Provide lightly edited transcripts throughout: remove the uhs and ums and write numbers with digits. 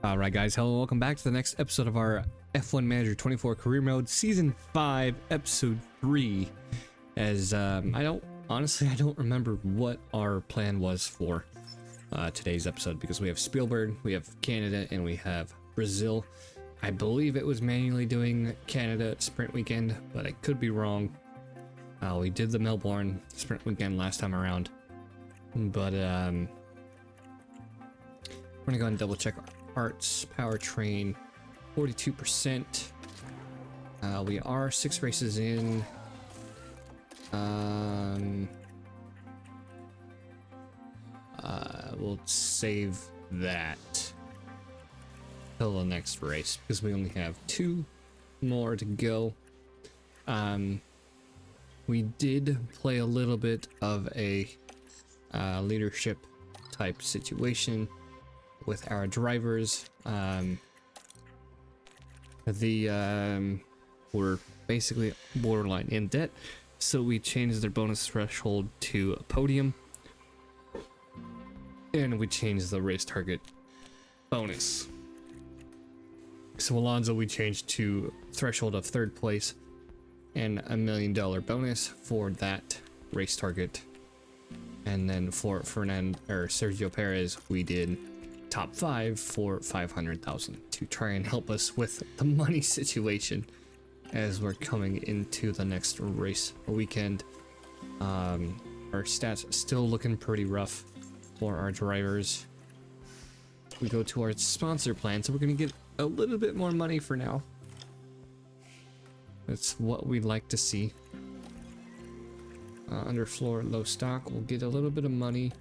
Alright guys, hello, welcome back to the next episode of our F1M24 Career Mode Season 5, Episode 3. As, I don't remember what our plan was for today's episode, because we have Spielberg, we have Canada, and we have Brazil. I believe it was manually doing Canada Sprint Weekend, but I could be wrong. We did the Melbourne Sprint Weekend last time around, but we're gonna go and double check our parts. Powertrain 42%. We are 6 races in. We'll save that till the next race because we only have 2 more to go. We did play a little bit of a leadership type situation with our drivers. Were basically borderline in debt, so we changed their bonus threshold to a podium, and we changed the race target bonus. So Alonso we changed to threshold of 3rd place and $1 million bonus for that race target, and then for Sergio Perez we did top 5 for 500,000 to try and help us with the money situation as we're coming into the next race weekend. Our stats still looking pretty rough for our drivers. We go to our sponsor plan, so we're gonna get a little bit more money for now. That's what we'd like to see. Underfloor low stock, we'll get a little bit of money.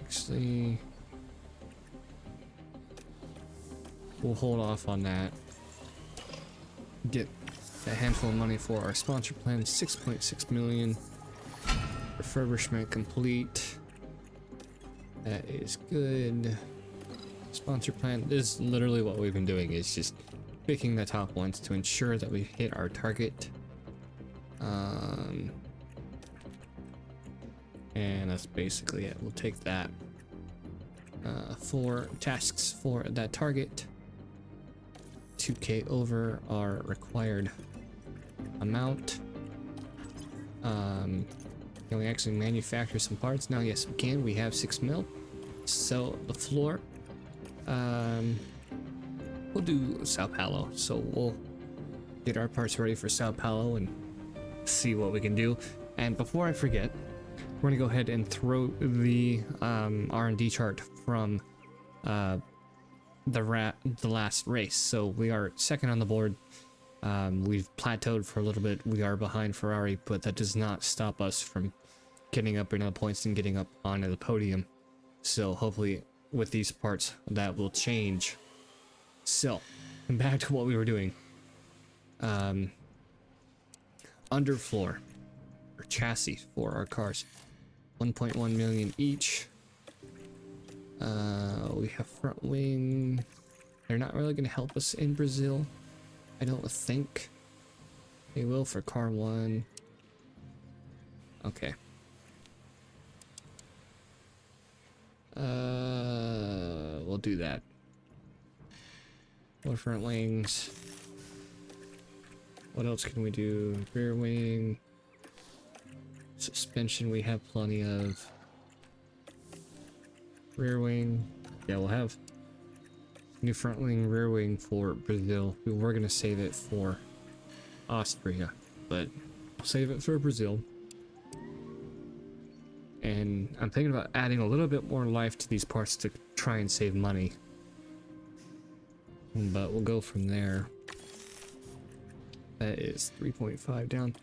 Actually, we'll hold off on that. Get a handful of money for our sponsor plan, 6.6 million. Refurbishment complete. That is good. Sponsor plan, this is literally what we've been doing, is just picking the top ones to ensure that we hit our target. And that's basically it. We'll take that. 4 tasks for that target. 2K over our required amount. Can we actually manufacture some parts now? Yes, we can. We have 6 mil. So the floor. We'll do Sao Paulo. So we'll get our parts ready for Sao Paulo and see what we can do. And before I forget, we're gonna go ahead and throw the R&D chart from the last race. So we are 2nd on the board. We've plateaued for a little bit. We are behind Ferrari, but that does not stop us from getting up into the points and getting up onto the podium. So hopefully with these parts that will change. So back to what we were doing. Underfloor or chassis for our cars, 1.1 million each. We have front wing. They're not really going to help us in Brazil, I don't think. They will for car 1. Okay. We'll do that. More front wings. What else can we do? Rear wing. Suspension we have plenty of. Rear wing. Yeah, we'll have new front wing, rear wing for Brazil. We were gonna save it for Austria, but we'll save it for Brazil. And I'm thinking about adding a little bit more life to these parts to try and save money. But we'll go from there. That is 3.5 down.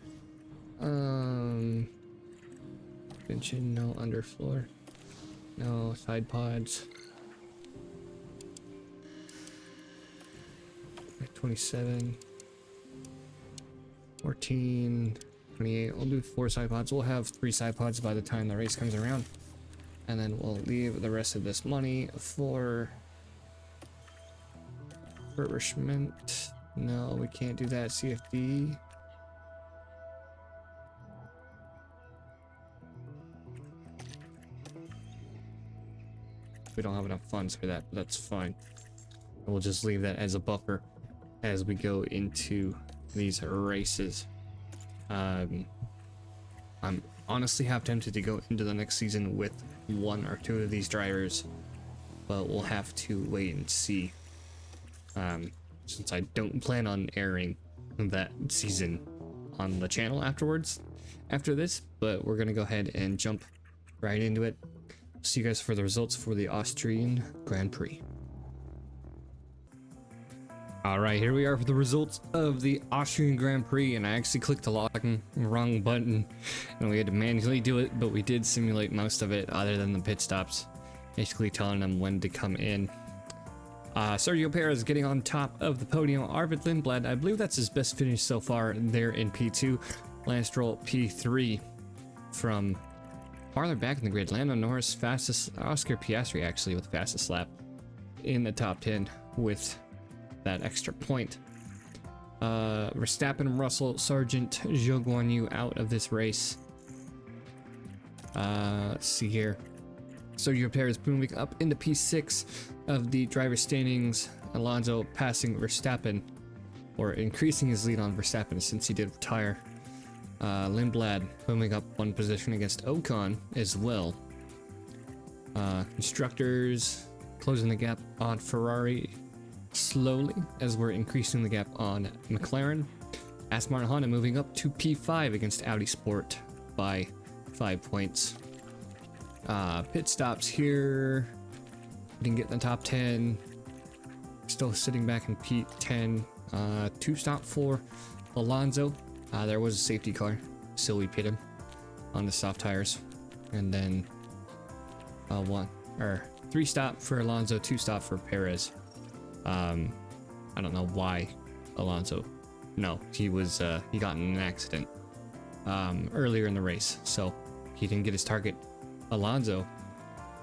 Suspension, no underfloor. No side pods. 27, 14, 28. We'll do 4 side pods. We'll have 3 side pods by the time the race comes around, and then we'll leave the rest of this money for refurbishment. No, we can't do that. CFD. we don't have enough funds for that, but that's fine. We'll just leave that as a buffer as we go into these races. I'm honestly half tempted to go into the next season with 1 or 2 of these drivers, but we'll have to wait and see. Since I don't plan on airing that season on the channel after this, but we're gonna go ahead and jump right into it. See you guys for the results for the Austrian Grand Prix. Alright, here we are for the results of the Austrian Grand Prix, and I actually clicked the wrong button and we had to manually do it, but we did simulate most of it other than the pit stops, basically telling them when to come in. Sergio Perez getting on top of the podium. Arvid Lindblad, I believe that's his best finish so far there in P2. Lance Stroll P3 from farther back in the grid. Lando Norris fastest, Oscar Piastri actually with the fastest lap in the top 10 with that extra point. Verstappen, Russell, Sargent, Zhou Guanyu out of this race. Let's see here. Sergio Perez moving up into P6 of the driver standings. Alonso passing Verstappen, or increasing his lead on Verstappen since he did retire. Lindblad moving up 1 position against Ocon as well. Constructors closing the gap on Ferrari slowly as we're increasing the gap on McLaren. Aston Martin Honda moving up to P5 against Audi Sport by 5 points. Pit stops here. Didn't get in the top 10. Still sitting back in P10. 2 stop for Alonso. There was a safety car, so we pit him on the soft tires. And then 3 stop for Alonso, 2 stop for Perez. I don't know why Alonso. No, he got in an accident earlier in the race, so he didn't get his target. Alonso,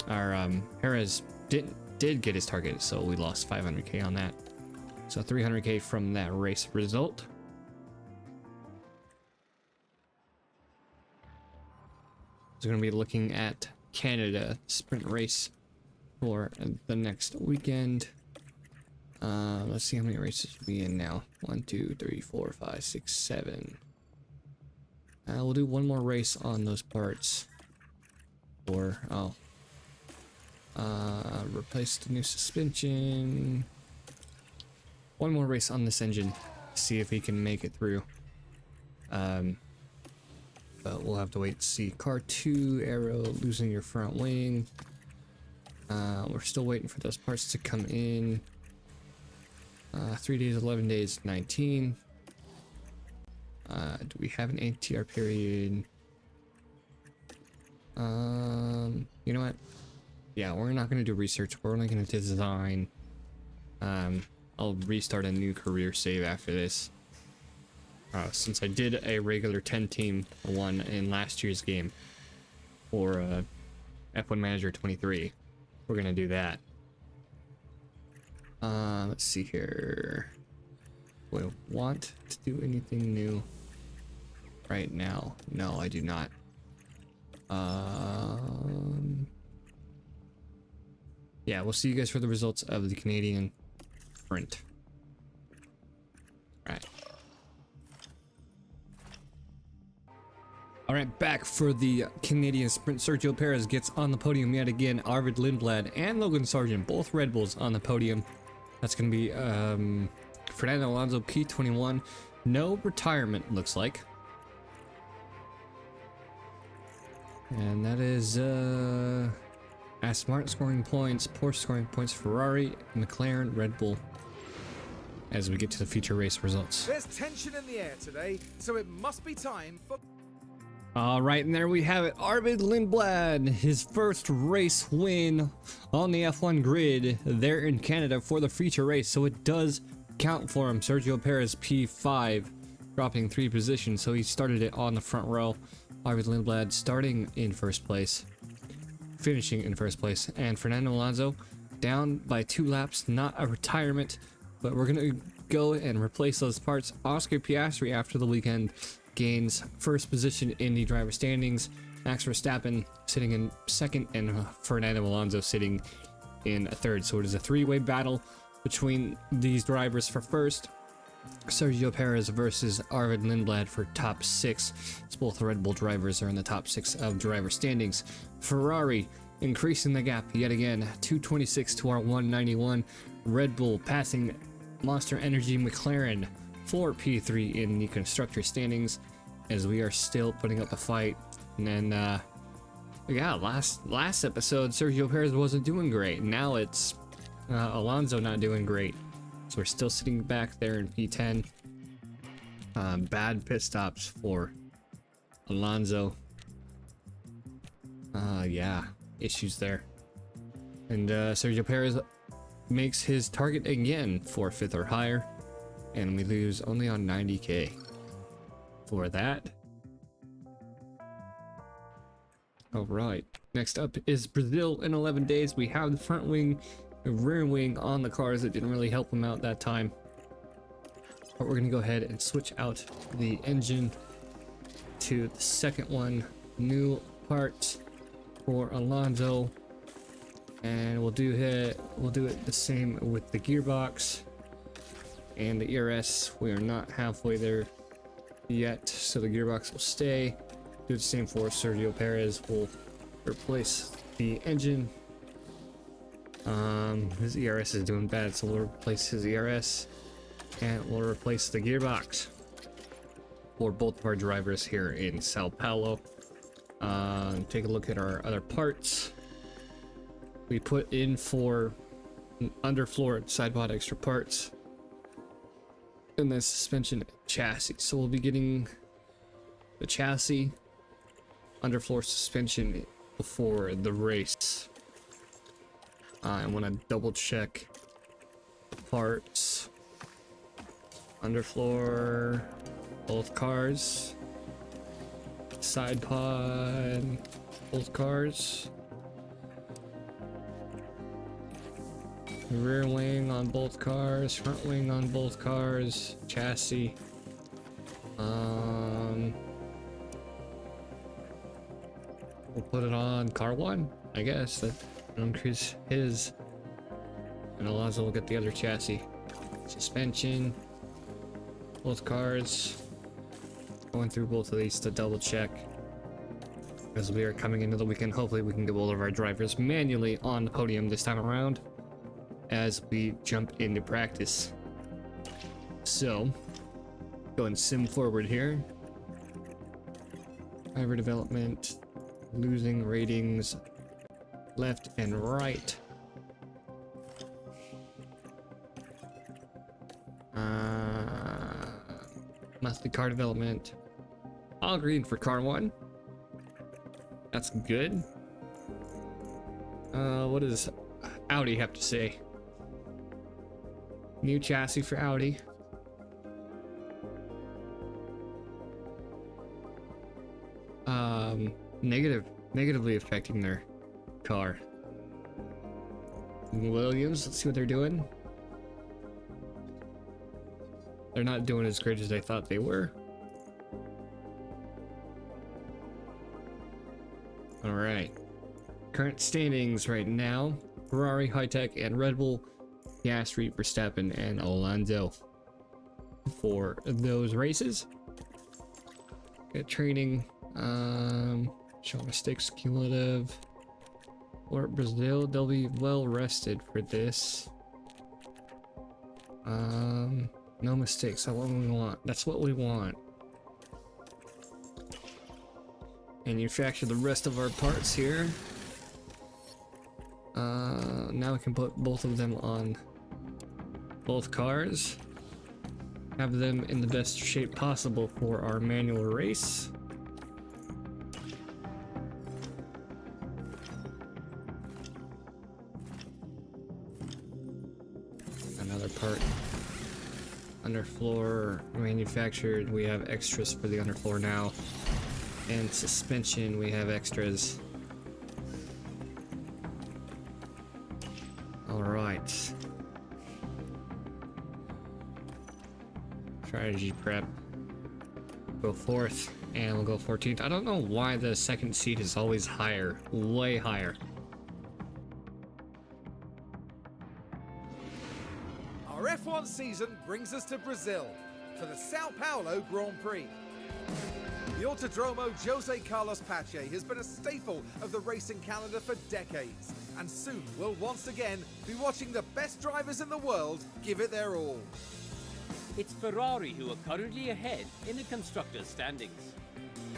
Perez did get his target, so we lost 500k on that. So 300k from that race result. So we're going to be looking at Canada sprint race for the next weekend. Let's see how many races we in now. 1, 2, 3, 4, 5, 6, 7. We'll do 1 more race on those parts. Or replace the new suspension. 1 more race on this engine. See if we can make it through. But we'll have to wait to see. Car 2, Aero, losing your front wing. We're still waiting for those parts to come in. 3 days, 11 days, 19. Do we have an ATR period? You know what? Yeah, we're not going to do research. We're only going to design. I'll restart a new career save after this. Since I did a regular 10-team one in last year's game for F1M24, we're going to do that. Let's see here. Do I want to do anything new right now? No, I do not. Yeah, we'll see you guys for the results of the Canadian sprint. All right, back for the Canadian sprint. Sergio Perez gets on the podium yet again. Arvid Lindblad and Logan Sargent, both Red Bulls on the podium. That's going to be Fernando Alonso P21. No retirement, looks like. And that is Aston Martin scoring points, Porsche scoring points, Ferrari, McLaren, Red Bull. As we get to the feature race results. There's tension in the air today, so it must be time for... All right, and there we have it. Arvid Lindblad, his first race win on the F1 grid there in Canada for the feature race. So it does count for him. Sergio Perez P5, dropping 3 positions. So he started it on the front row. Arvid Lindblad starting in first place, finishing in first place. And Fernando Alonso down by 2 laps, not a retirement, but we're going to go and replace those parts. Oscar Piastri after the weekend gains first position in the driver standings. Max Verstappen sitting in second, and Fernando Alonso sitting in third. So it is a three-way battle between these drivers for first. Sergio Perez versus Arvid Lindblad for top 6. It's both Red Bull drivers are in the top 6 of driver standings. Ferrari increasing the gap yet again, 226 to our 191. Red Bull passing Monster Energy McLaren for P3 in the constructor standings, as we are still putting up a fight. And then yeah, last episode Sergio Perez wasn't doing great. Now it's Alonso not doing great. So we're still sitting back there in P10. Bad pit stops for Alonso. Yeah, issues there. And Sergio Perez makes his target again for 5th or higher. And we lose only on 90k for that. Alright, next up is Brazil in 11 days. We have the front wing, the rear wing on the cars. That didn't really help them out that time. But we're going to go ahead and switch out the engine to the second one. New parts for Alonso. And we'll do it the same with the gearbox and the ERS. We are not halfway there yet, so the gearbox will stay. Do the same for Sergio Perez. We'll replace the engine. His ERS is doing bad, so we'll replace his ERS, and we'll replace the gearbox for both of our drivers here in Sao Paulo. Take a look at our other parts. We put in for underfloor and sidepod extra parts, and then suspension chassis. So we'll be getting the chassis, underfloor suspension before the race. I want to double check the parts. Underfloor, both cars. Side pod, both cars. Rear wing on both cars, front wing on both cars, chassis. We'll put it on car 1, I guess. That increase his, and Alonso will get the other chassis. Suspension, both cars. Going through both of these to double check, as we are coming into the weekend. Hopefully we can get all of our drivers manually on the podium this time around as we jump into practice. So go and sim forward here. Driver development, losing ratings left and right. Monthly car development, all green for car 1. That's good. What does Audi have to say? New chassis for Audi. Negatively affecting their car. Williams, let's see what they're doing. They're not doing as great as I thought they were. All right. Current standings right now: Ferrari, High-Tech, and Red Bull. Gasly, Verstappen, and Alonso for those races. Get training. Show mistakes cumulative. Or Brazil, they'll be well rested for this. No mistakes. That's what we want. That's what we want. Manufacture the rest of our parts here. Now we can put both of them on both cars. Have them in the best shape possible for our manual race. Another part. Underfloor manufactured. We have extras for the underfloor now. And suspension, we have extras. Alright. Strategy prep. Go 4th, and we'll go 14th. I don't know why the second seat is always higher. Way higher. Our F1 season brings us to Brazil for the Sao Paulo Grand Prix. The Autodromo Jose Carlos Pache has been a staple of the racing calendar for decades, and soon we'll once again be watching the best drivers in the world give it their all. It's Ferrari who are currently ahead in the Constructor standings.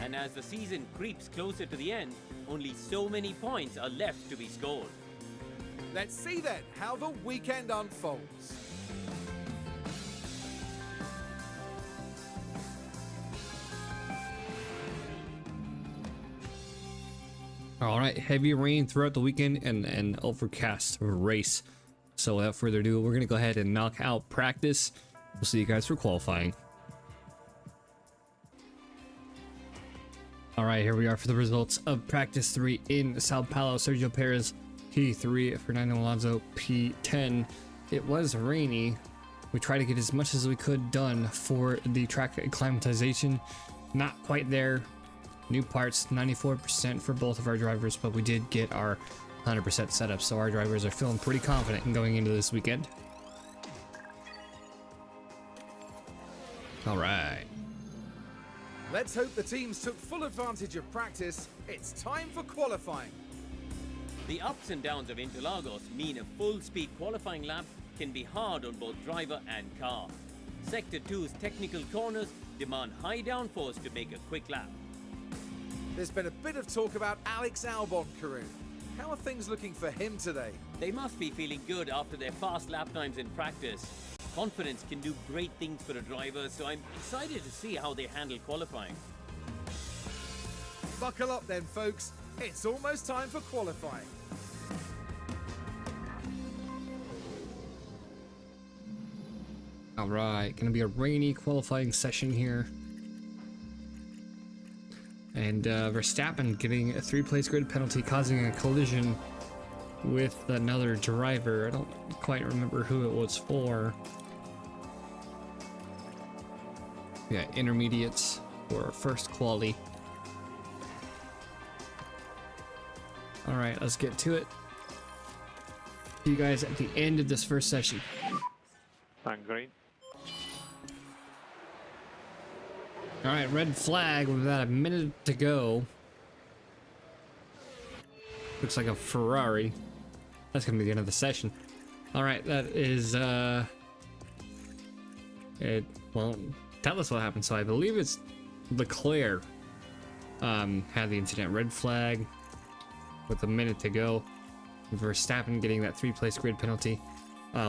And as the season creeps closer to the end, only so many points are left to be scored. Let's see then how the weekend unfolds. All right, heavy rain throughout the weekend and an overcast race. So without further ado, we're gonna go ahead and knock out practice. We'll see you guys for qualifying. All right, here we are for the results of practice 3 in Sao Paulo. Sergio Perez, P3, Fernando Alonso, P10. It was rainy. We tried to get as much as we could done for the track acclimatization. Not quite there. New parts, 94% for both of our drivers, but we did get our 100% setup, so our drivers are feeling pretty confident in going into this weekend. All right. Let's hope the teams took full advantage of practice. It's time for qualifying. The ups and downs of Interlagos mean a full-speed qualifying lap can be hard on both driver and car. Sector 2's technical corners demand high downforce to make a quick lap. There's been a bit of talk about Alex Albon, Karun. How are things looking for him today? They must be feeling good after their fast lap times in practice. Confidence can do great things for a driver, so I'm excited to see how they handle qualifying. Buckle up then, folks. It's almost time for qualifying. All right, gonna be a rainy qualifying session here. And Verstappen getting a 3-place grid penalty, causing a collision with another driver. I don't quite remember who it was for. Yeah, intermediates for first quali. All right, let's get to it. See you guys at the end of this first session. I'm green. All right, red flag with about a minute to go. Looks like a Ferrari. That's gonna be the end of the session. All right, that is it won't tell us what happened. So I believe it's Leclerc had the incident. Red flag with a minute to go. Verstappen getting that 3-place grid penalty.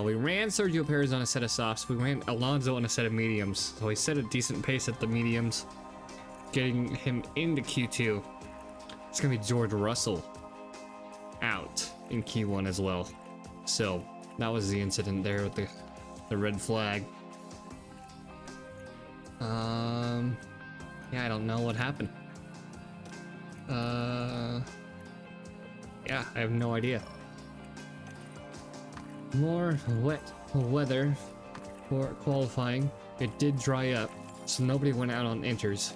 We ran Sergio Perez on a set of softs. We ran Alonso on a set of mediums. So he set a decent pace at the mediums, getting him into Q2. It's gonna be George Russell out in Q1 as well. So that was the incident there with the red flag. Yeah, I don't know what happened. Yeah, I have no idea. More wet weather for qualifying. It did dry up, so nobody went out on inters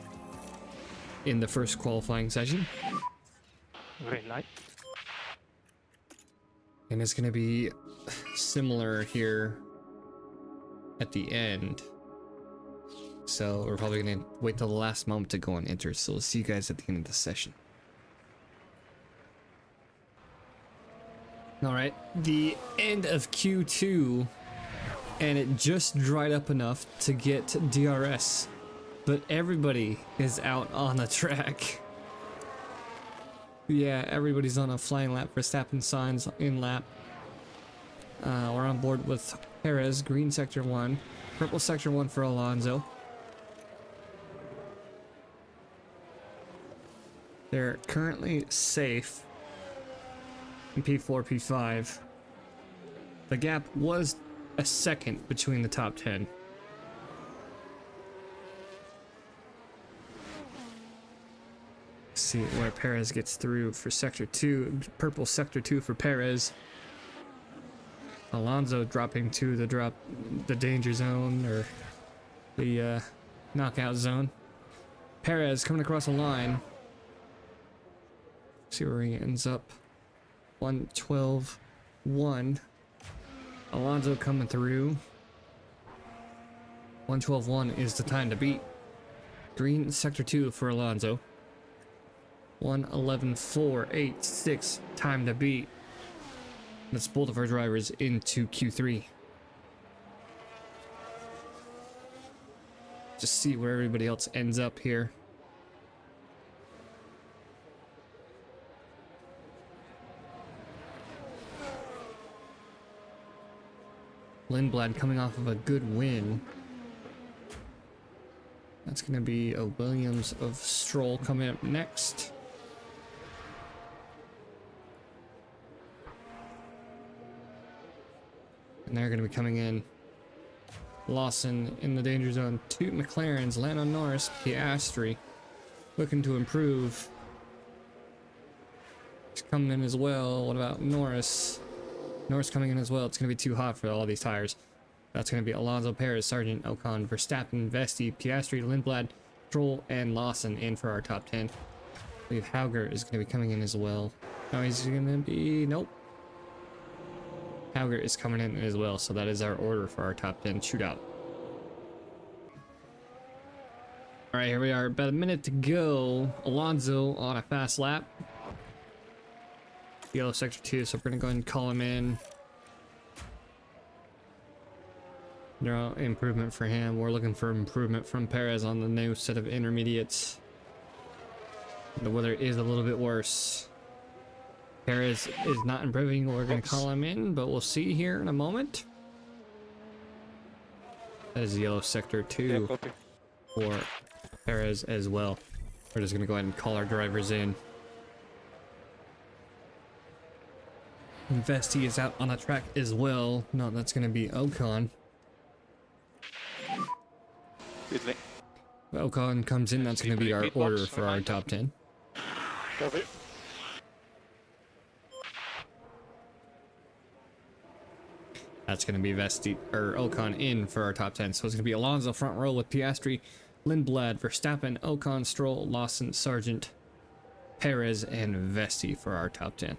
in the first qualifying session. Green light. And it's gonna be similar here at the end. So we're probably gonna wait till the last moment to go on inters. So we'll see you guys at the end of the session. All right, the end of Q2, and it just dried up enough to get DRS, but everybody is out on the track. Yeah, everybody's on a flying lap. Verstappen signs in lap. We're on board with Perez, green sector 1, purple sector 1 for Alonso. They're currently safe in P4, P5. The gap was a second between the top 10. See where Perez gets through for sector 2, purple sector 2 for Perez. Alonso dropping to the danger zone, or the knockout zone. Perez coming across the line. See where he ends up. 1:12.1. Alonso coming through. 112.1 is the time to beat. Green sector 2 for Alonso. 111.486 time to beat. Let's both of our drivers into Q3. Just see where everybody else ends up here. Lindblad coming off of a good win. That's going to be a Williams of Stroll coming up next. And they're going to be coming in. Lawson in the danger zone. 2 McLarens, Lando Norris, Piastri looking to improve. He's coming in as well. What about Norris? Norris coming in as well. It's going to be too hot for all these tires. That's going to be Alonso, Perez, Sargent, Ocon, Verstappen, Vesti, Piastri, Lindblad, Stroll, and Lawson in for our top 10. I believe Hauger is going to be coming in as well. No, he's going to be... Nope. Hauger is coming in as well, so that is our order for our top 10 shootout. All right, here we are. About a minute to go. Alonso on a fast lap. Yellow sector 2, so we're going to go ahead and call him in. No improvement for him. We're looking for improvement from Perez on the new set of intermediates. The weather is a little bit worse. Perez is not improving. We're going to call him in, but we'll see here in a moment. That is yellow sector 2 for Perez as well. We're just going to go ahead and call our drivers in. Vesti is out on the track as well. No, that's going to be Ocon. Ocon comes in. That's going to be our order for our top 10. Copy. That's going to be Vesti or Ocon in for our top 10. So it's going to be Alonso front row with Piastri, Lindblad, Verstappen, Ocon, Stroll, Lawson, Sargent, Perez, and Vesti for our top 10.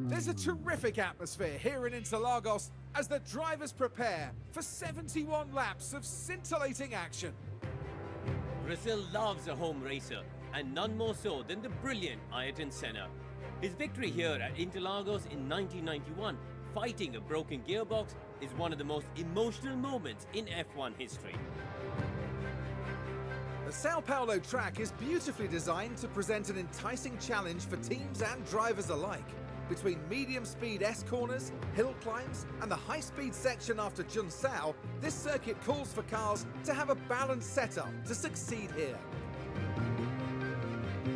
There's a terrific atmosphere here in Interlagos as the drivers prepare for 71 laps of scintillating action. Brazil loves a home racer, and none more so than the brilliant Ayrton Senna. His victory here at Interlagos in 1991, fighting a broken gearbox, is one of the most emotional moments in F1 history. The Sao Paulo track is beautifully designed to present an enticing challenge for teams and drivers alike. Between medium-speed S-corners, hill climbs, and the high-speed section after Junsao, this circuit calls for cars to have a balanced setup to succeed here.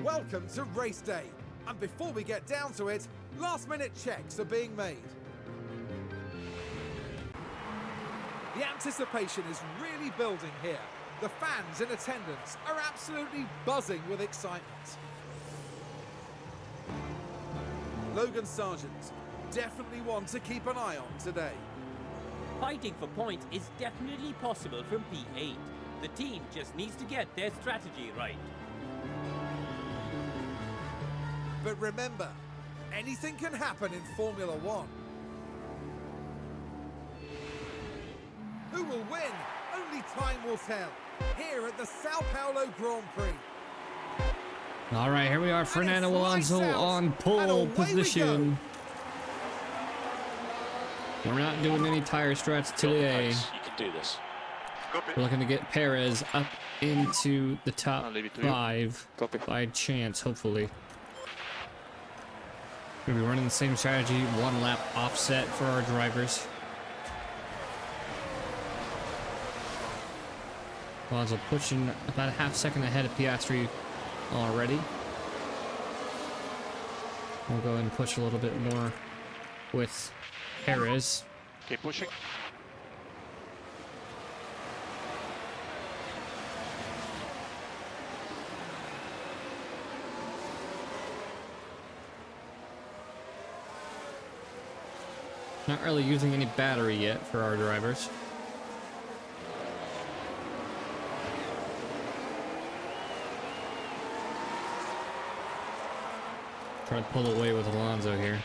Welcome to race day, and before we get down to it, last-minute checks are being made. The anticipation is really building here. The fans in attendance are absolutely buzzing with excitement. Logan Sargent, definitely one to keep an eye on today. Fighting for points is definitely possible from P8. The team just needs to get their strategy right. But remember, anything can happen in Formula One. Who will win? Only time will tell. Here at the Sao Paulo Grand Prix. All right, here we are. Fernando Alonso on pole position. We're not doing any tire strats today. You can do this. We're looking to get Perez up into the top 5 by chance, hopefully. We'll be running the same strategy, 1 lap offset for our drivers. Alonso pushing about a half second ahead of Piastri already. We'll go and push a little bit more with Perez. Keep pushing. All not really using any battery yet for our drivers. Try to pull away with Alonso here.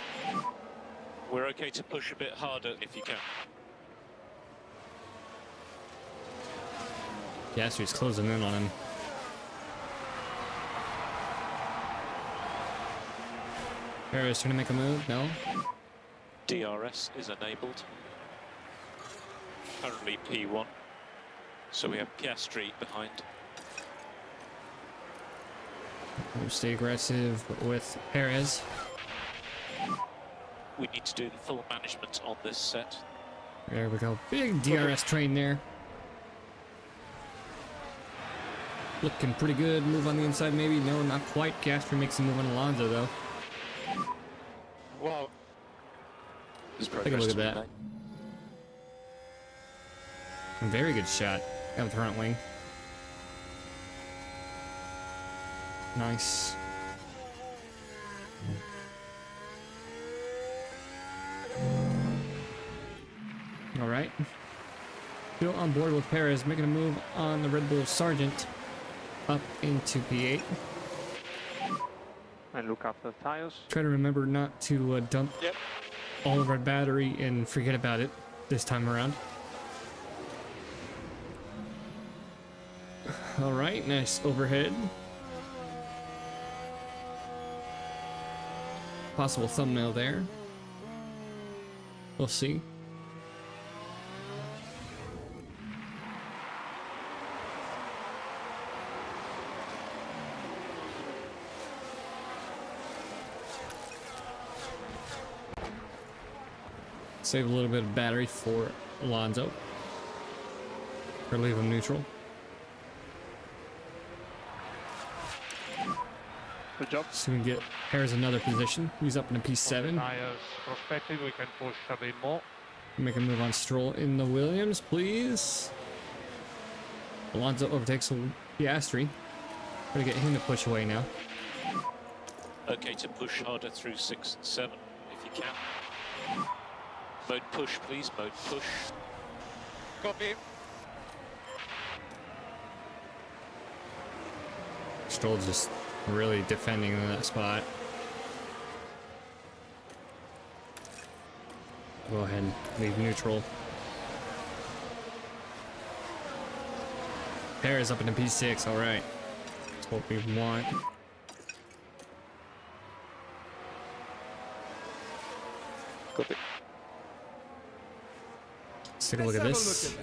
We're okay to push a bit harder if you can. Piastri's closing in on him. Perez trying to make a move, no? DRS is enabled. Currently P1. So we have Piastri behind. We'll stay aggressive with Perez. We need to do the full management on this set. There we go. Big DRS train there. Looking pretty good. Move on the inside maybe. No, not quite. Piastri makes a move on Alonso though. Wow. Take a look at that. Very good shot of the front wing. Nice. All right. Still on board with Perez, making a move on the Red Bull Sargent up into P8. And look after tires. Try to remember not to dump all of our battery and forget about it this time around. All right, nice overhead. Possible thumbnail there. We'll see. Save a little bit of battery for Alonso. Or leave him neutral. Good job. So we can get Perez another position. He's up in a P7. Tires perspective, we can push a bit more. Make a move on Stroll in the Williams, please. Alonso overtakes Piastri. Try to get him to push away now. Okay to push harder through 6 and 7 if you can. Mode push, please. Mode push. Copy. Stroll just really defending in that spot. Go ahead and leave neutral. Perez up into P6, all right. That's what we want. Copy. Let's take a look at this. that.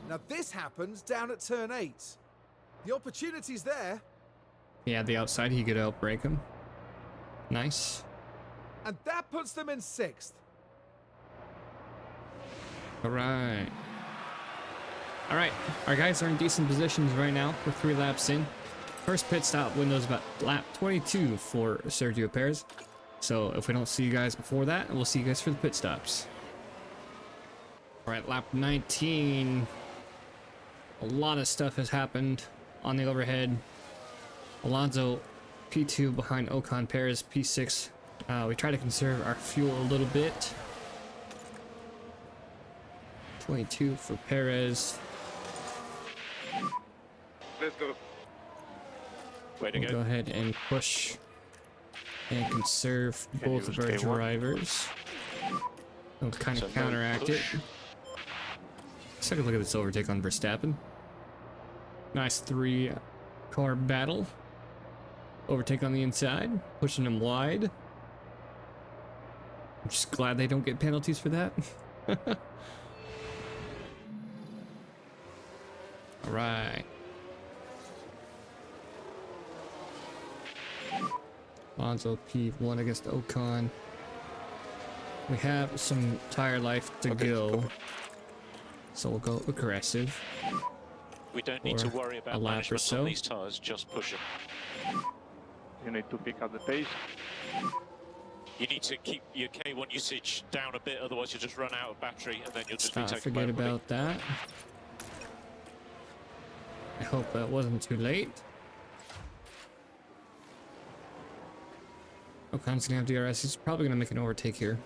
Now this happens down at turn 8. The opportunity's there, Yeah, the outside, he could outbrake him. Nice. and that puts them in 6th. All right. All right, our guys are in decent positions right now. We're 3 laps in. First pit stop window's about lap 22 for Sergio Perez. So if we don't see you guys before that, we'll see you guys for the pit stops. All right, lap 19. A lot of stuff has happened on the overhead. Alonso P2 behind Ocon, Perez P6. We try to conserve our fuel a little bit. 22 for Perez. Let's go. Way to We'll go. go ahead and push and conserve both of our use K1? drivers. We'll kind So of no counteract it. push. Let's take a look at this overtake on Verstappen. Nice 3-car battle. Overtake on the inside, pushing him wide. I'm just glad they don't get penalties for that. All right. Alonso P1 against Ocon. We have some tire life to go. So we'll go aggressive. We don't need to for worry a about lap or management so. on these tires, just push it. You need to pick up the pace. You need to keep your K1 usage down a bit, otherwise you'll just run out of battery and then you'll just be Let's not taken by forget running. about that. I hope that wasn't too late. Ocon's gonna have DRS. He's probably gonna make an overtake here.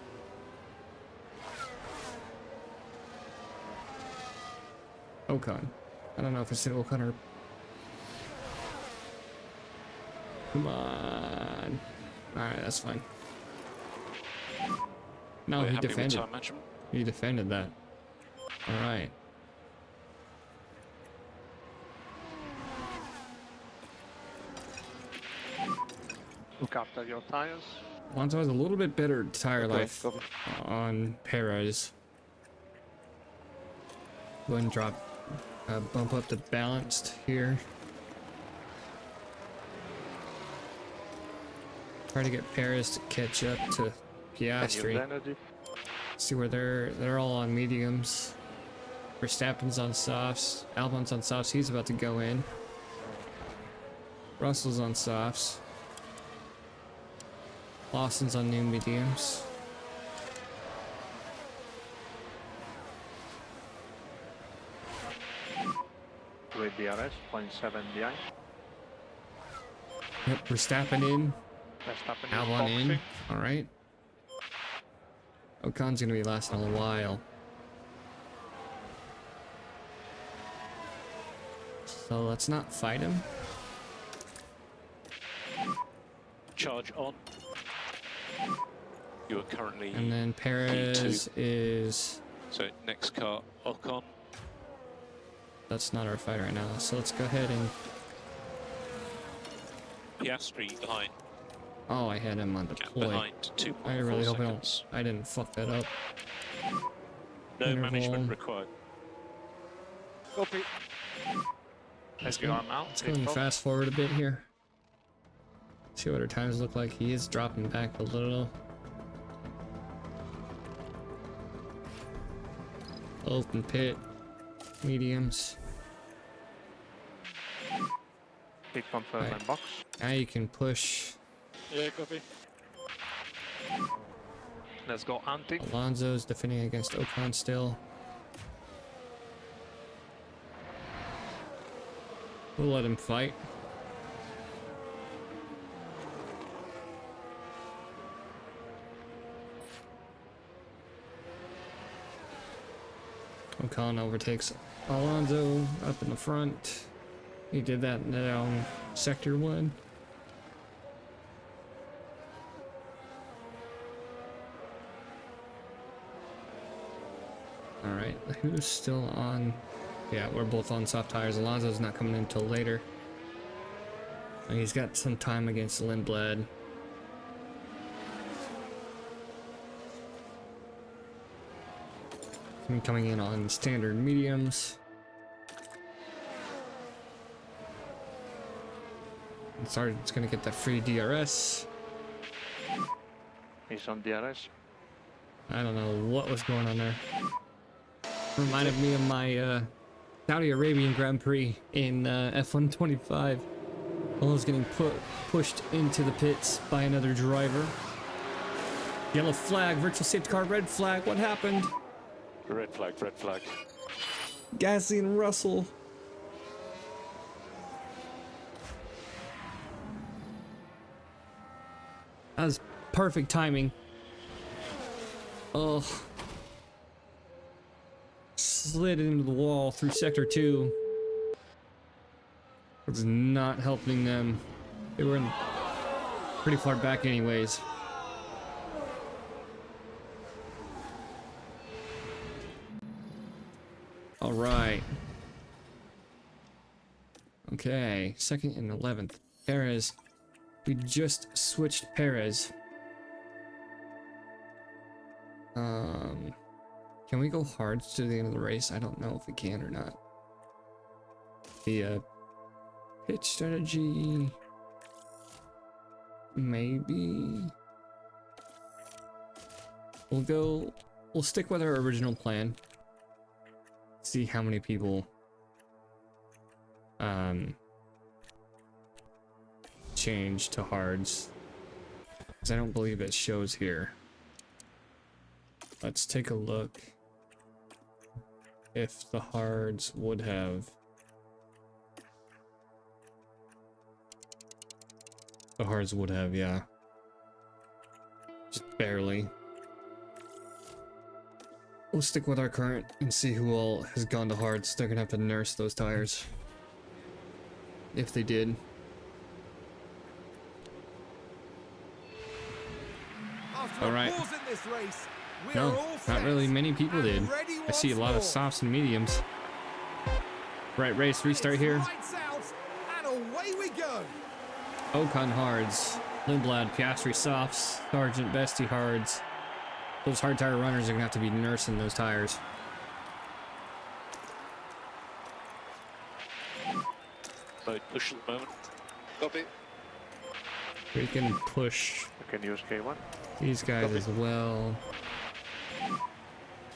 Ocon. I don't know if it's an Ocon or... Come on. Alright, that's fine. No, We're he happy with defended. time management. He defended that. Alright. Look after your tires. Alonso has a little bit better tire Okay, life copy. on Perez. Go ahead and drop, bump up the balanced here. Try to get Perez to catch up to Piastri. Energy. See where they're all on mediums. Verstappen's on softs. Albon's on softs. He's about to go in. Russell's on softs. Lawson's on new mediums. With DRS, 0.7 behind. Yep, Verstappen in. Verstappen is Albon in. boxing. Alright. Ocon's gonna be lasting a while. So let's not fight him. Charge on. You are currently... And then Perez is... So next car, Ocon. That's not our fight right now. So let's go ahead and... Piastri behind. Oh, I had him on Gap deploy. behind. 2.4 I really hope seconds. I didn't fuck that up. No Interval. management required. Copy. As you are now. Let's go and fast forward a bit here. See what our times look like. He is dropping back a little. Open pit. Mediums. Hit confirm Right. and box. Now you can push. Yeah, copy. Let's go anti. Alonso's defending against Ocon still. We'll let him fight. Ocon overtakes Alonso up in the front. He did that down sector 1. Alright, who's still on? Yeah, we're both on soft tires. Alonso's not coming in until later. And he's got some time against Lindblad. I'm coming in on standard mediums. And Sargent's gonna get that free DRS. He's on DRS. I don't know what was going on there. Reminded me of my Saudi Arabian Grand Prix in F1M24. Almost getting pushed into the pits by another driver. Yellow flag, virtual safety car, red flag. What happened? Red flag, red flag. Gasly and Russell. That was perfect timing. Oh. Slid into the wall through sector 2. Was not helping them. They were in pretty far back anyways. All right. Okay, 2nd and 11th. Perez. We just switched Perez. Can we go hard to the end of the race? I don't know if we can or not. The pitch strategy, maybe. We'll stick with our original plan. See how many people change to hards, because I don't believe it shows here. Let's take a look if the hards would have. The hards would have, yeah. Just barely. We'll stick with our current and see who all has gone to hards. They're gonna have to nurse those tires. If they did. After All right. a pause in this race, we are No, all not set really many people and did. ready I see a lot of once more. softs and mediums. Right, race restart It's here. lights out, and away we go. Ocon hards, Lindblad, Piastri softs, Sargent, Bestie hards. Those hard tire runners are gonna have to be nursing those tires. Mode push at the moment. Copy. We can push You can use K1. these guys as well.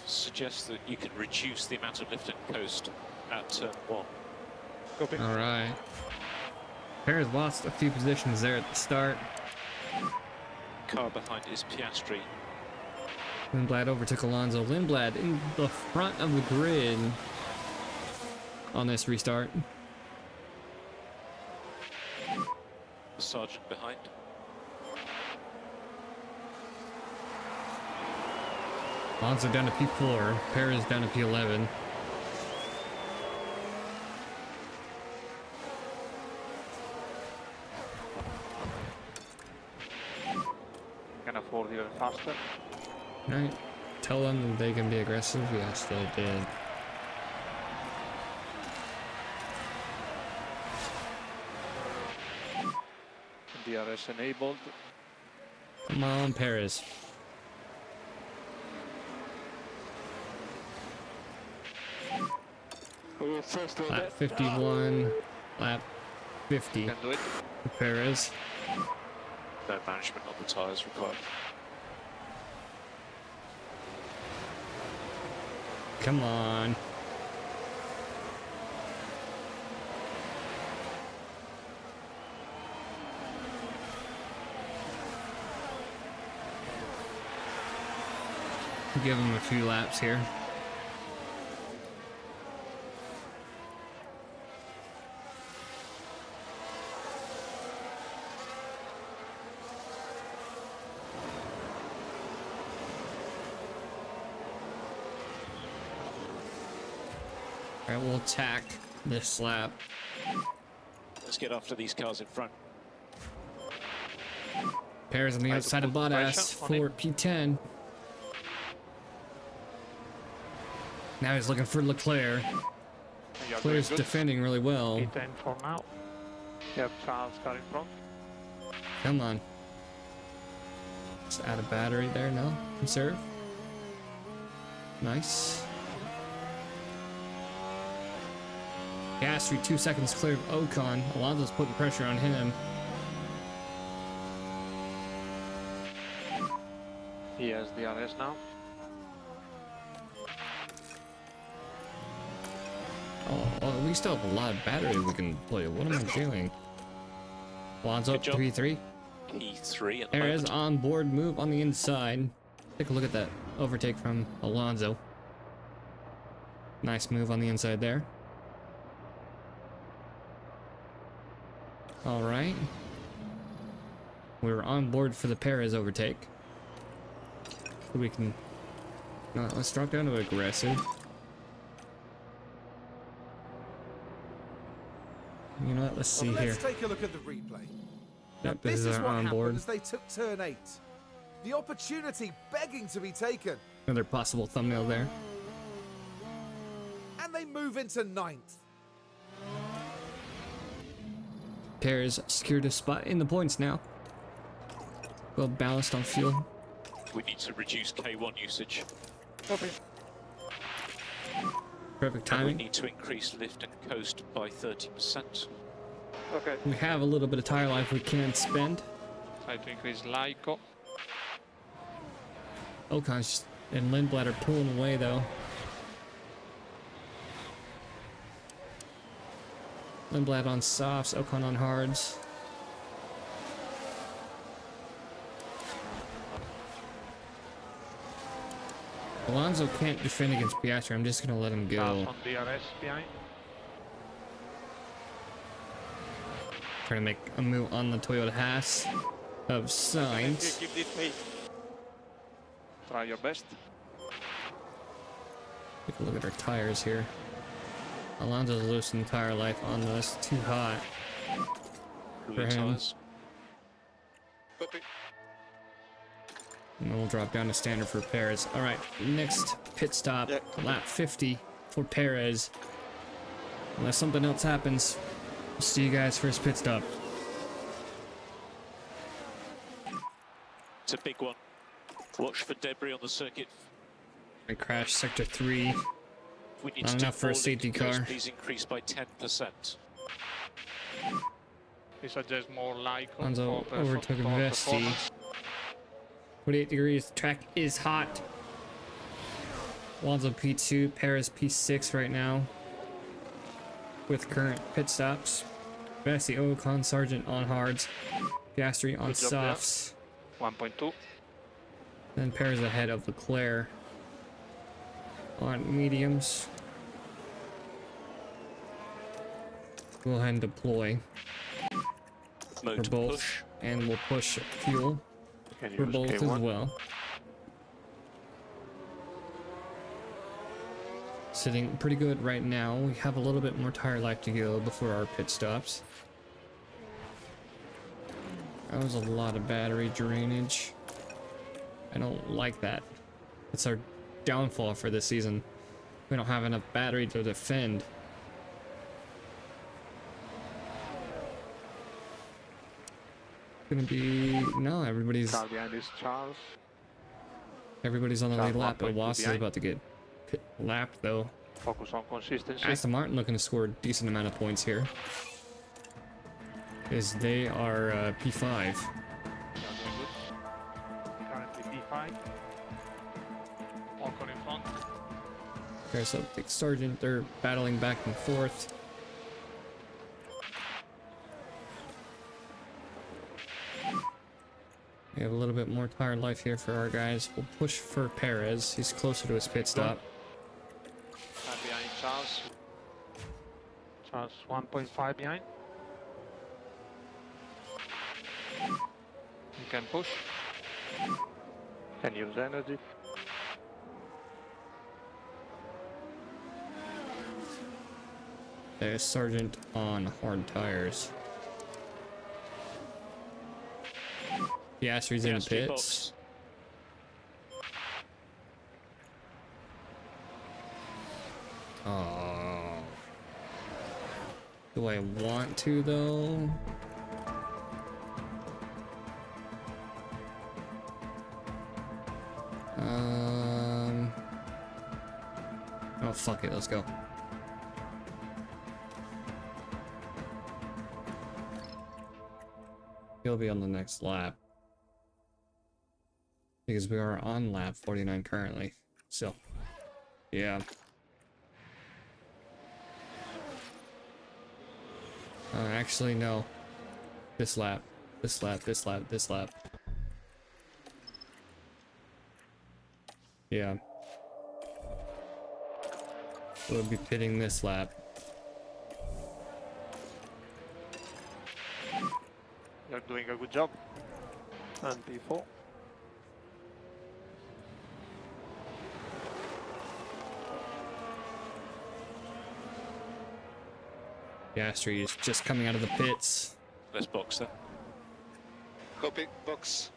Suggest that you can reduce the amount of lift and coast at turn 1. Copy. All right. Perez lost a few positions there at the start. Car behind is Piastri. Lindblad overtook Alonso. Lindblad in the front of the grid on this restart. Sergeant behind. Alonso down to P4. Perez down to P11. Can afford even faster. Alright. Tell them they can be aggressive. Yes, they did. DRS enabled. Come on, Perez. Lap 51. Lap 50. Can do it. Perez. No management on the tyres required. Come on. Give him a few laps here. Alright, we'll attack this lap. Let's get after these cars in front. Perez on the Try to outside of put Bottas pressure on for P10. Now he's looking for Leclerc. You are Leclerc's doing good. defending really well. P10 for now. Yep, Charles car in front. Come on. Just add a battery there, no? Conserve. Nice. Piastri 2 seconds clear of Ocon. Alonso's putting pressure on him. He has DRS now. Oh, we still have a lot of battery we can play. What am I doing? Alonso up Good to job. P3. P3 at the Perez moment. on board move on the inside. Take a look at that overtake from Alonso. Nice move on the inside there. All right. We're on board for the Perez overtake. We can... No, let's drop down to aggressive. You know what? Let's see Well, here. let's take a look at the replay. Yep, This this is is our what on happened board. as they took turn 8. The opportunity begging to be taken, Another possible thumbnail there. and they move into 9th. Perez secured a spot in the points now. Well balanced on fuel. We need to reduce K1 usage. Copy. Perfect And we timing. need to increase lift and coast by 30%. Okay. We have a little bit of tire life we can spend. Try to increase LICO. Ocon's and Lindblad are pulling away though. Lindblad on softs, Ocon on hards. Alonso can't defend against Piastri. I'm just gonna let him Charles go. on DRS behind. Trying to make a move on the Toyota Haas of Sainz. Keep this pace. Try your best. Take a look at our tires here. Alonso's losing tire life on this. Too hot for him. Tires. Copy. And we'll drop down to standard for Perez. All right, next pit stop, lap 50 for Perez. Unless something else happens, we'll see you guys for his pit stop. It's a big one. Watch for debris on the circuit. I crashed sector 3. We need Not to enough for a all safety indicators, car. Please increase by 10%. We suggest more like Alonso overtook Vesti. 48 degrees. Track is hot. Alonso P2, Perez P6 right now. With current pit stops. Vesti, Ocon, Sargent on hards. Piastri on Good job there. softs. 1.2. Then Perez ahead of Leclerc on mediums. Go ahead and deploy Mode for to both, push. and we'll push fuel for both as well. Sitting pretty good right now. We have a little bit more tire life to go before our pit stops. That was a lot of battery drainage. I don't like that. It's our downfall for this season. We don't have enough battery to defend. Gonna be no, everybody's Behind is Charles. everybody's on the lead Charles lap, but 1.2 Wass is behind. about to get lapped though. Focus on consistency. Aston Martin looking to score a decent amount of points here, as they are P5. They are doing good. Currently P5. Ocon in front. Okay, so take Sargent, they're battling back and forth. We have a little bit more tire life here for our guys. We'll push for Perez. He's closer to his pit stop. And behind Charles. Charles 1.5 behind. You can push. Can use energy. There's Sargent on hard tires. Piastri's in the Piastri pits. box. Oh. Do I want to though? Oh fuck it, let's go. He'll be on the next lap. Because we are on lap 49 currently. So, yeah. Actually, no. This lap. This lap, this lap, this lap. Yeah. We'll be pitting this lap. You're doing a good job. And P4. Piastri is just coming out of the pits. Let's box that. Copy, box.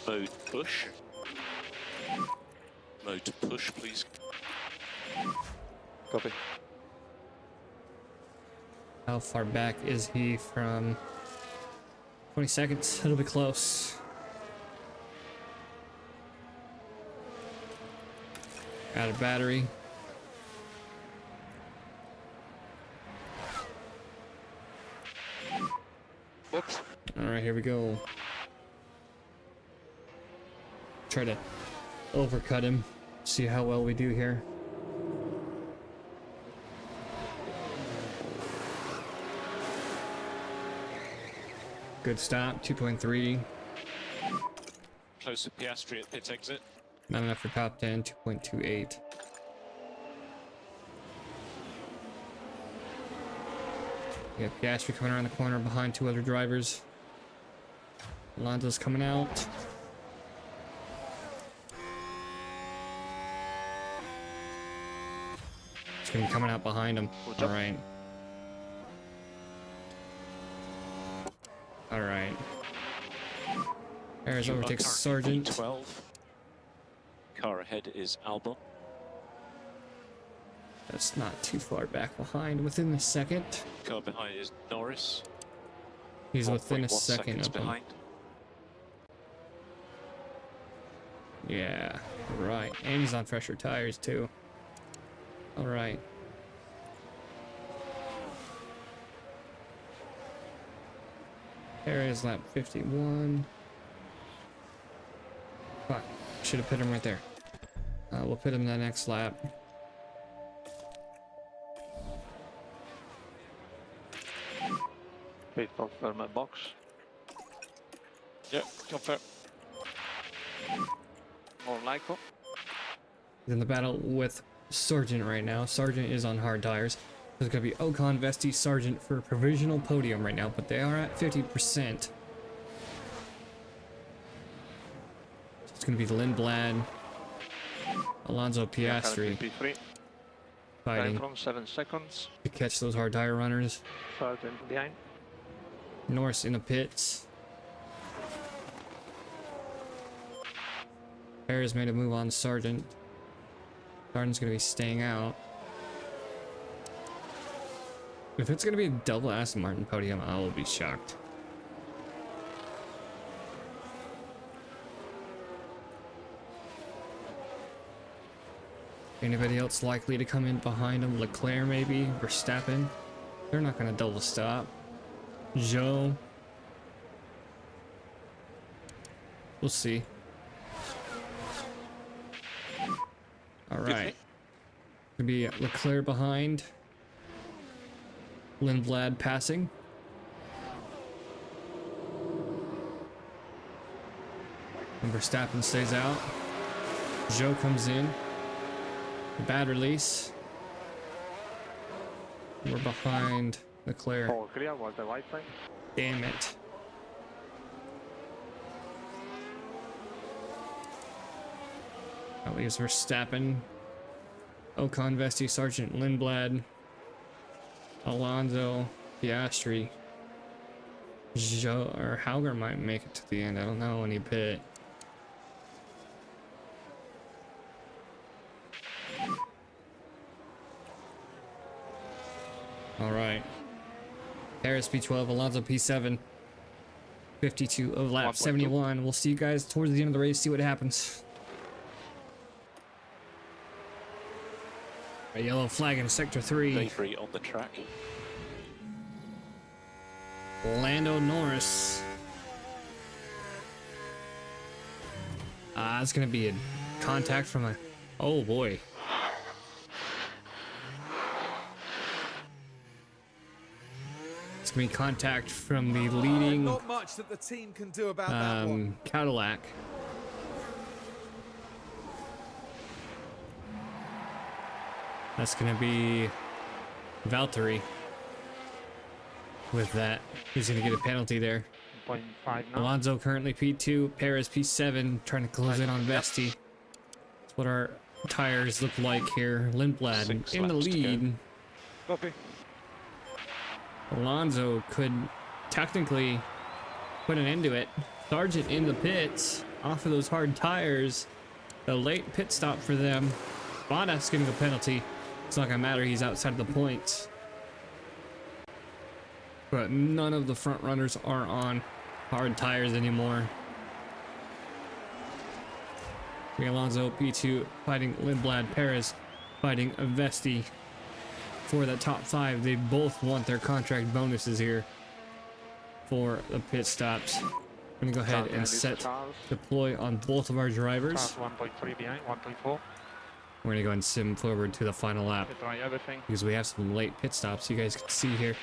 Mode push. Mode to push, please. Copy. How far back is he from 20 seconds? It'll be close. Out of battery. Box. Alright, here we go. Try to overcut him. See how well we do here. Good stop, 2.3. Close to Piastri at pit exit. Not enough for top 10, 2.28. We got Piastri coming around the corner behind two other drivers. Alonso's coming out. gonna be coming out behind him. Good All job. right. All right. Perez You are overtakes currently Sargent. P12. Car ahead is Albon. That's not too far back behind. Within a second. Car behind is Norris. He's within 1.1 a second seconds of him. behind. Yeah, right. And he's on fresher tires too. All right. Perez lap 51. Fuck. Should have put him right there. We'll put him the next lap. Wait, confirm my box. Yeah, confirm. More Lyco. He's in the battle with Sargent right now. Sargent is on hard tires. There's going to be Ocon, Vesti, Sargent for a provisional podium right now, but they are at 50%. It's going to be Lindblad, Alonso Piastri P3. fighting From 7 seconds. to catch those hard tire runners. Sargent behind. Norris in the pits. Perez made a move on Sargent. Sargent's going to be staying out. If it's going to be a double Aston Martin podium, I will be shocked. Anybody else likely to come in behind him? Leclerc maybe? Verstappen? They're not going to double stop. Joe? We'll see. Alright. Gonna be Leclerc behind. Lindblad passing. And Verstappen stays out. Joe comes in. Bad release. We're behind Leclerc. All clear was the white line. Damn it. That leaves Verstappen. Ocon, Vesti, Sargent, Lindblad, Alonso, Piastri. Joe or Hauger might make it to the end. I don't know when he pit. All right. Perez P12, Alonso P7. 52 of lap 1.2. 71. We'll see you guys towards the end of the race, see what happens. A yellow flag in sector 3. Livery on the track. Lando Norris. It's gonna be a contact from a. Oh boy. It's gonna be contact from the leading Not much that the team can do about that one. Cadillac. That's gonna be Valtteri. With that, he's gonna get a penalty there. 0.5 now. Alonso currently P2, Perez P7, trying to close in on Vesti. That's what our tires look like here. Lindblad 6 in the laps to go. lead. Copy. Alonso could technically put an end to it. Sargent in the pits, off of those hard tires. The late pit stop for them. Bottas getting a penalty. It's not gonna matter, he's outside the points. But none of the front runners are on hard tires anymore. Alonso P2 fighting Lindblad, Perez fighting Vesti for the top 5. They both want their contract bonuses here for the pit stops. I'm gonna go ahead and set deploy on both of our drivers. Cars 1.3 behind, 1.4. We're gonna go ahead and sim forward to the final lap Try everything. because we have some late pit stops. You guys can see here.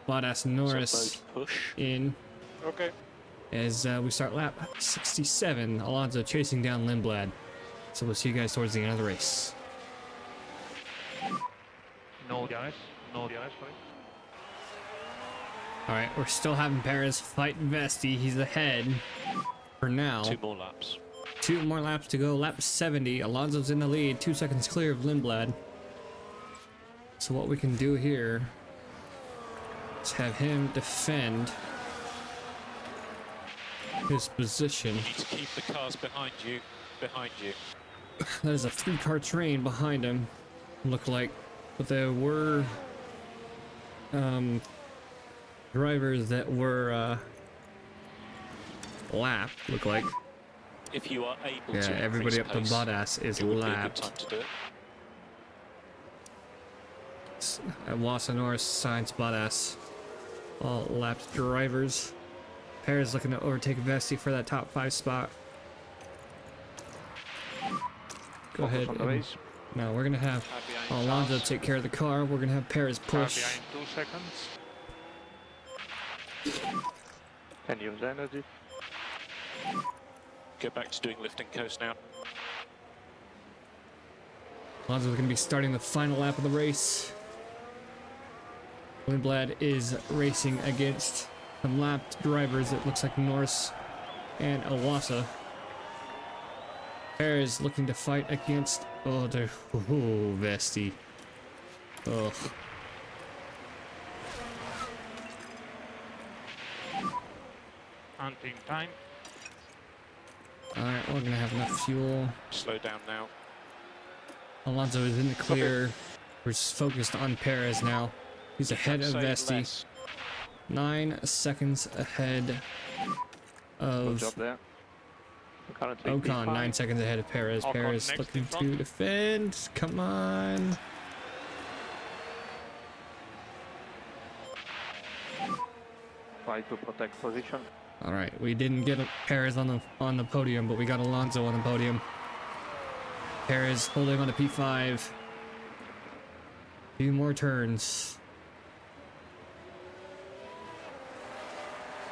Bottas and Norris So mode push. in Okay. as we start lap 67. Alonso chasing down Lindblad. So we'll see you guys towards the end of the race. No guys. No guys, right? All right, we're still having Perez fight Vesti. He's ahead for now. 2 more laps. 2 more laps to go. Lap 70. Alonso's in the lead. 2 seconds clear of Lindblad. So what we can do here is have him defend his position. You need to keep the cars behind you. There's a 3-car train behind him, look like, but there were drivers that were lapped, look like. If you are able Yeah, to. everybody up increase to pace, Bottas is it would be a good lapped. time to do it. Lawson, Norris, Sainz, Bottas, all lapped drivers. Perez looking to overtake Vesti for that top 5 spot. Go ahead. On the and- race. No, we're gonna have Car behind Alonso Charles. take care of the car. We're gonna have Perez Car push. behind 2 seconds. Can use energy. Go back to doing lift and coast now. Alonso's gonna be starting the final lap of the race. Lindblad is racing against some lapped drivers. It looks like Norris and Awasa. Perez looking to fight against Vesti. Ugh. Hunting time. Alright, we're gonna have enough fuel. Slow down now. Alonso is in the clear. We're just focused on Perez now. He's ahead of Save Vesti. less. 9 seconds ahead Good of job there. Currently Ocon. P5. 9 seconds ahead of Perez. Ocon Perez next looking in to front. defend. Come on. Try to protect position. All right, we didn't get Perez on the podium, but we got Alonso on the podium. Perez holding on to P5. Few more turns.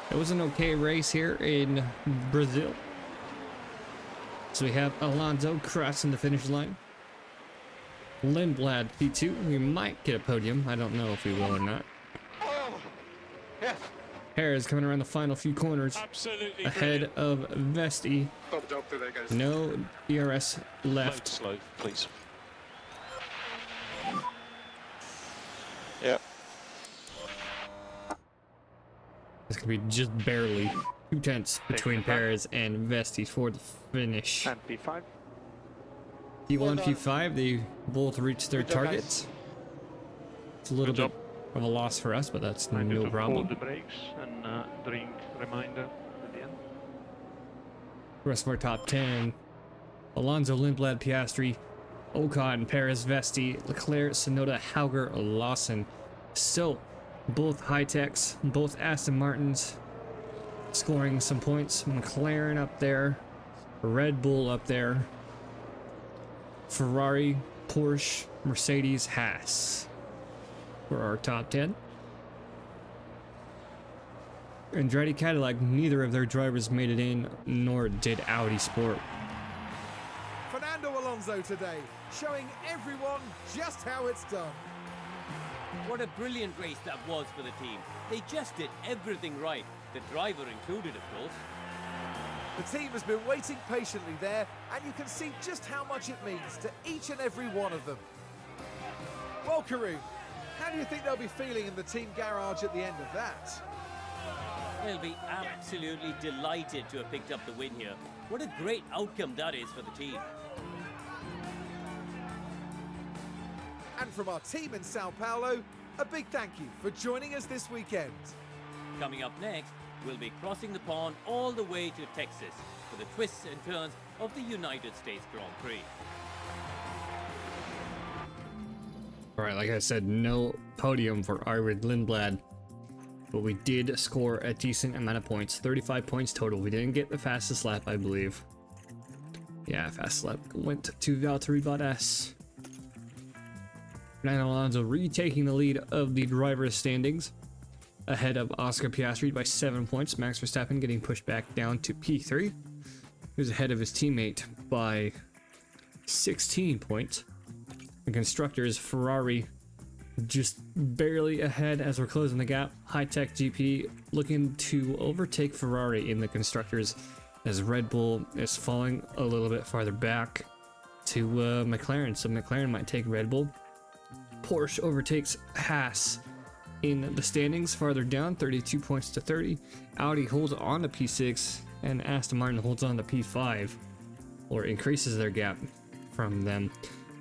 It was an okay race here in Brazil. So we have Alonso crossing the finish line. Lindblad P2. We might get a podium. I don't know if we will or not. Yes. Perez coming around the final few corners Absolutely ahead of Vesti. Top job today, guys. No DRS Load left. slow, please. Yeah. It's gonna be just barely 2 tenths between Take your time. Perez and Vesti for the finish. And P5. P1, P5, they both reached their Good job, guys. targets. It's a little Good bit of a loss for us, but that's Try no to problem. hold the brakes and drink reminder at the end. The rest of our top 10. Alonso, Lindblad, Piastri, Ocon, Perez, Vesti, Leclerc, Tsunoda, Hauger, Lawson. So, both high-techs, both Aston Martins scoring some points. McLaren up there, Red Bull up there, Ferrari, Porsche, Mercedes, Haas for our top 10. Andretti Cadillac, neither of their drivers made it in, nor did Audi Sport. Fernando Alonso today, showing everyone just how it's done. What a brilliant race that was for the team. They just did everything right, the driver included, of course. The team has been waiting patiently there, and you can see just how much it means to each and every one of them. Well, Karun, how do you think they'll be feeling in the team garage at the end of that? They'll be absolutely delighted to have picked up the win here. What a great outcome that is for the team. And from our team in Sao Paulo, a big thank you for joining us this weekend. Coming up next, we'll be crossing the pond all the way to Texas for the twists and turns of the United States Grand Prix. All right, like I said, no podium for Arvid Lindblad, but we did score a decent amount of points, 35 points total. We didn't get the fastest lap, I believe. Yeah, fastest lap went to Valtteri Bottas. Fernando Alonso retaking the lead of the driver's standings, ahead of Oscar Piastri by 7 points. Max Verstappen getting pushed back down to P3. He was ahead of his teammate by 16 points. The constructors, Ferrari just barely ahead as we're closing the gap. High-tech GP looking to overtake Ferrari in the constructors as Red Bull is falling a little bit farther back to McLaren. So McLaren might take Red Bull. Porsche overtakes Haas in the standings farther down, 32 points to 30. Audi holds on to P6, and Aston Martin holds on to P5, or increases their gap from them.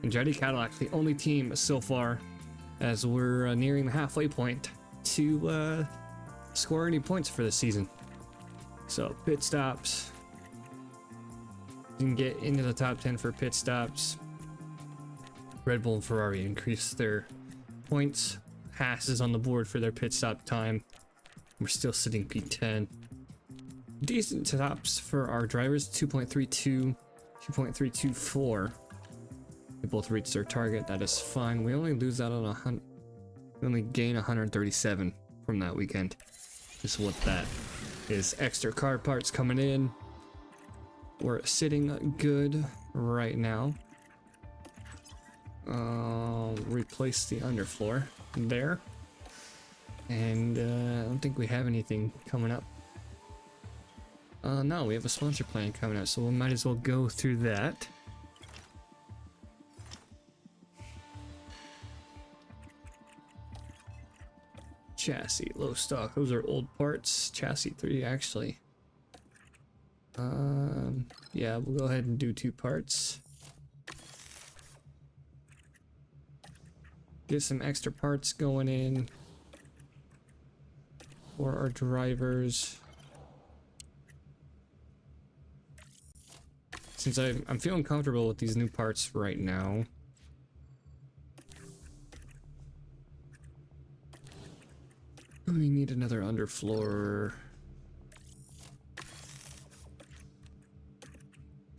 Andretti Cadillac, the only team so far, as we're nearing the halfway point, to score any points for the season. So pit stops, you can get into the top 10 for pit stops. Red Bull and Ferrari increase their points. Haas is on the board for their pit stop time. We're still sitting P10. Decent stops for our drivers, 2.32, 2.324. They both reached their target. That is fine. We only lose out on we only gain 137 from that weekend. Just what that is. Extra car parts coming in. We're sitting good right now. Replace the underfloor there. And I don't think we have anything coming up. No, we have a sponsor plan coming up, so we might as well go through that. Chassis, low stock. Those are old parts. Chassis 3, actually. Yeah, we'll go ahead and do 2 parts. Get some extra parts going in for our drivers. Since I'm feeling comfortable with these new parts right now. We need another underfloor.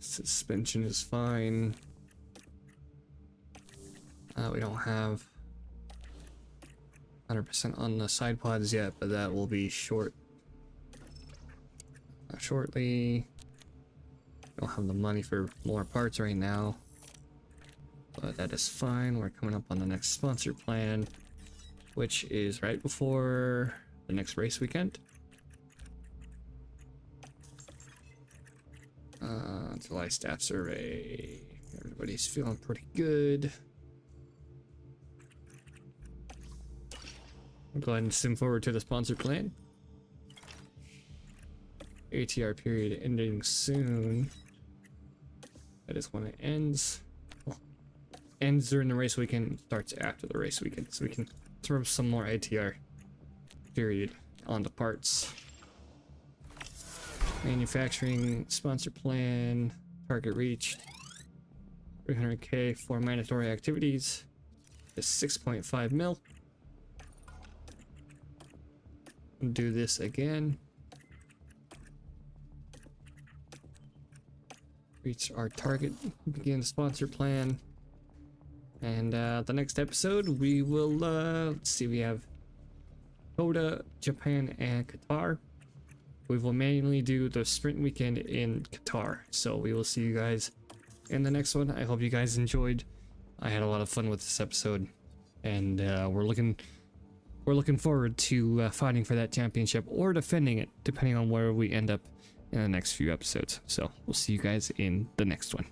Suspension is fine. We don't have 100% on the side pods yet, but that will be shortly. Don't have the money for more parts right now, but that is fine. We're coming up on the next sponsor plan, which is right before the next race weekend. July staff survey. Everybody's feeling pretty good. We'll go ahead and sim forward to the sponsor plan. ATR period ending soon. That is when it ends. Well, ends during the race weekend, starts after the race weekend, so we can throw some more ATR period on the parts. Manufacturing sponsor plan, target reached. 300k for mandatory activities is 6.5 mil. Do this again. Reach our target, begin the sponsor plan. And the next episode we will let's see, we have Koda, Japan, and Qatar. We will mainly do the sprint weekend in Qatar, so we will see you guys in the next one. I hope you guys enjoyed. I had a lot of fun with this episode, and we're looking forward to fighting for that championship or defending it, depending on where we end up in the next few episodes. So we'll see you guys in the next one.